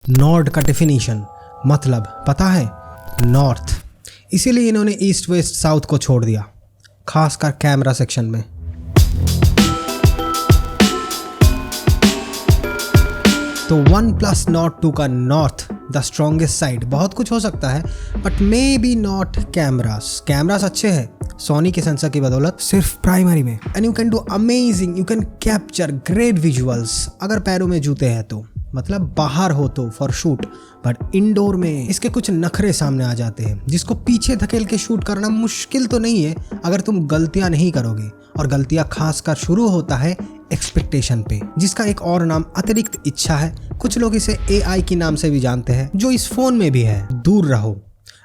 Nord का definition मतलब पता है? नॉर्थ। इसीलिए इन्होंने ईस्ट वेस्ट साउथ को छोड़ दिया, खासकर कैमरा सेक्शन में। तो OnePlus Nord 2 का नॉर्थ द स्ट्रॉन्गेस्ट साइड बहुत कुछ हो सकता है, but may be not cameras अच्छे हैं सोनी के सेंसर की बदौलत, सिर्फ प्राइमरी में। And you can do amazing, you can capture great visuals अगर पैरों में जूते हैं तो, मतलब बाहर हो तो फॉर शूट। बट इंडोर में इसके कुछ नखरे सामने आ जाते हैं, जिसको पीछे धकेल के शूट करना मुश्किल तो नहीं है अगर तुम गलतियां नहीं करोगे। और गलतियां खासकर शुरू होता है एक्सपेक्टेशन पे, जिसका एक और नाम अतिरिक्त इच्छा है। कुछ लोग इसे AI के नाम से भी जानते हैं, जो इस फोन में भी है। दूर रहो।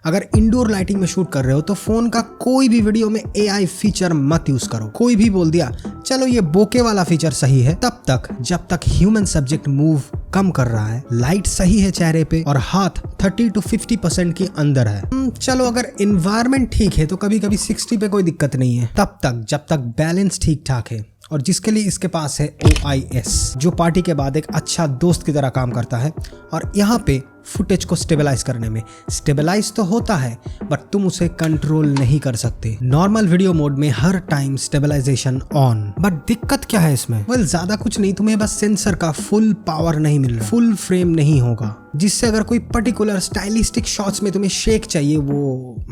अगर इंडोर लाइटिंग में शूट कर रहे हो तो फोन का कोई भी वीडियो में AI फीचर मत यूज करो। कोई भी बोल दिया चलो ये बोके वाला फीचर सही है, तब तक जब तक ह्यूमन सब्जेक्ट मूव कम कर रहा है, लाइट सही है चेहरे पे और हाथ 30 to 50% के अंदर है, चलो अगर एनवायरनमेंट ठीक है तो कभी कभी 60 पे कोई दिक्कत नहीं है, तब तक जब तक बैलेंस ठीक ठाक है। और जिसके लिए इसके पास है OIS, जो पार्टी के बाद एक अच्छा दोस्त की तरह काम करता है। और यहाँ पे फुटेज को स्टेबलाइज करने में स्टेबलाइज तो होता है, बट तुम उसे कंट्रोल नहीं कर सकते। नॉर्मल वीडियो मोड में हर टाइम स्टेबलाइजेशन ऑन, बट दिक्कत क्या है इसमें? वेल ज्यादा कुछ नहीं, तुम्हें बस सेंसर का फुल पावर नहीं मिल रहा, फुल फ्रेम नहीं होगा, जिससे अगर कोई पर्टिकुलर स्टाइलिस्टिक शॉट्स में तुम्हें शेक चाहिए वो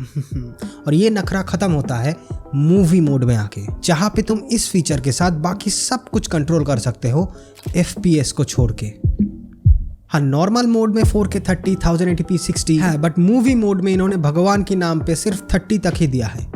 और ये नखरा खत्म होता है मूवी मोड में आके, जहां पे तुम इस फीचर के साथ बाकी सब कुछ कंट्रोल कर सकते हो FPS को छोड़ के। हाँ, नॉर्मल मोड में 4K 30, 1080p 60 है, बट मूवी मोड में इन्होंने भगवान के नाम पे सिर्फ 30 तक ही दिया है।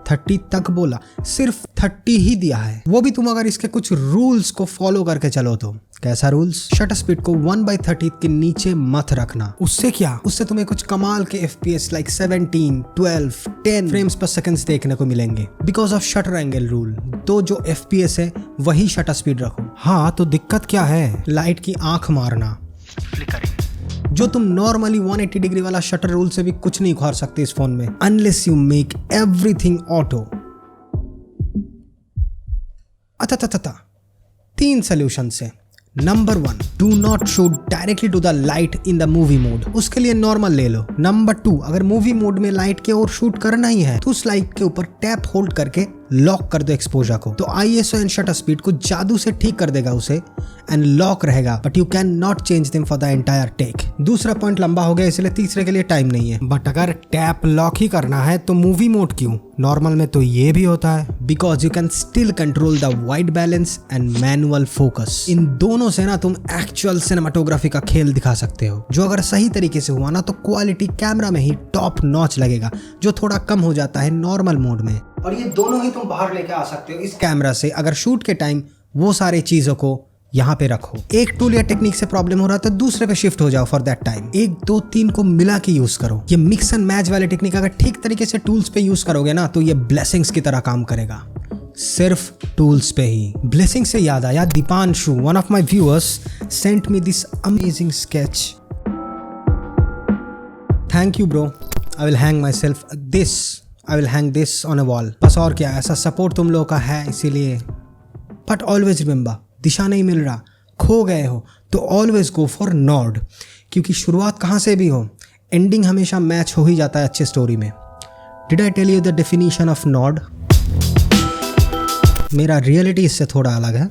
30 तक बोला, सिर्फ 30 ही दिया है, वो भी तुम अगर इसके कुछ रूल्स को फॉलो करके चलो तो। कैसा रूल्स? शटर स्पीड को 1/30 के नीचे मत रखना। उससे क्या? उससे तुम्हें कुछ कमाल के FPS लाइक 17, 12, 10 फ्रेम्स पर सेकंड्स देखने को मिलेंगे, because of shutter angle rule. तो जो FPS है वही शटर स्पीड रखो। हाँ, तो दिक्कत क्या है? लाइट की आंख मारना, फ्लिकरिंग, जो तुम नॉर्मली 180 डिग्री वाला शटर रूल से भी कुछ नहीं उखाड़ सकते इस फोन में, unless you make everything auto. अच्छा, 3 सोल्यूशन है। Number 1, do not shoot directly to the light in the movie mode, उसके लिए नॉर्मल ले लो। नंबर 2, अगर मूवी मोड में लाइट के ओर शूट करना ही है तो उस लाइट के ऊपर टैप होल्ड करके लॉक कर दो एक्सपोजर को, तो ISO एंड शटर स्पीड को जादू से ठीक कर देगा उसे, एंड लॉक रहेगा, but you can not change them for the entire take. दूसरा पॉइंट लंबा हो गया, इसलिए तीसरे के लिए टाइम नहीं है। बट अगर टैप लॉक ही करना है तो मूवी मोड क्यों? नॉर्मल में तो ये भी होता है, because you can still control the white balance and manual focus. इन दोनों से ना तुम एक्चुअल सिनेमाटोग्राफी का खेल दिखा सकते हो, जो अगर सही तरीके से हुआ ना तो क्वालिटी कैमरा में ही टॉप नॉच लगेगा, जो थोड़ा कम हो जाता है नॉर्मल मोड में। और ये दोनों ही तुम बाहर लेके आ सकते हो इस कैमरा से, अगर शूट के टाइम वो सारे चीजों को यहाँ पे रखो। एक टूल या टेक्निक से प्रॉब्लम हो रहा है तो दूसरे पे शिफ्ट हो जाओ फॉर दैट टाइम। 1, 2, 3 को मिला के यूज करो। ये मिक्स एंड मैच वाली टेक्निक अगर ठीक तरीके से टूल्स पे यूज करोगे ना तो ये ब्लेसिंग्स की तरह काम करेगा, सिर्फ टूल्स पे ही। ब्लेसिंग से याद आया, Deepanshu, one of my viewers, sent me this amazing sketch. Thank you bro, I will hang my self this, I will hang this on a wall. बस और क्या, ऐसा सपोर्ट तुम लोगों का है इसीलिए। बट ऑलवेज रिमेंबर, दिशा नहीं मिल रहा, खो गए हो तो ऑलवेज गो फॉर नॉर्ड, क्योंकि शुरुआत कहाँ से भी हो, एंडिंग हमेशा मैच हो ही जाता है अच्छे स्टोरी में। Did I tell you the definition of nord? मेरा रियलिटी इससे थोड़ा अलग है।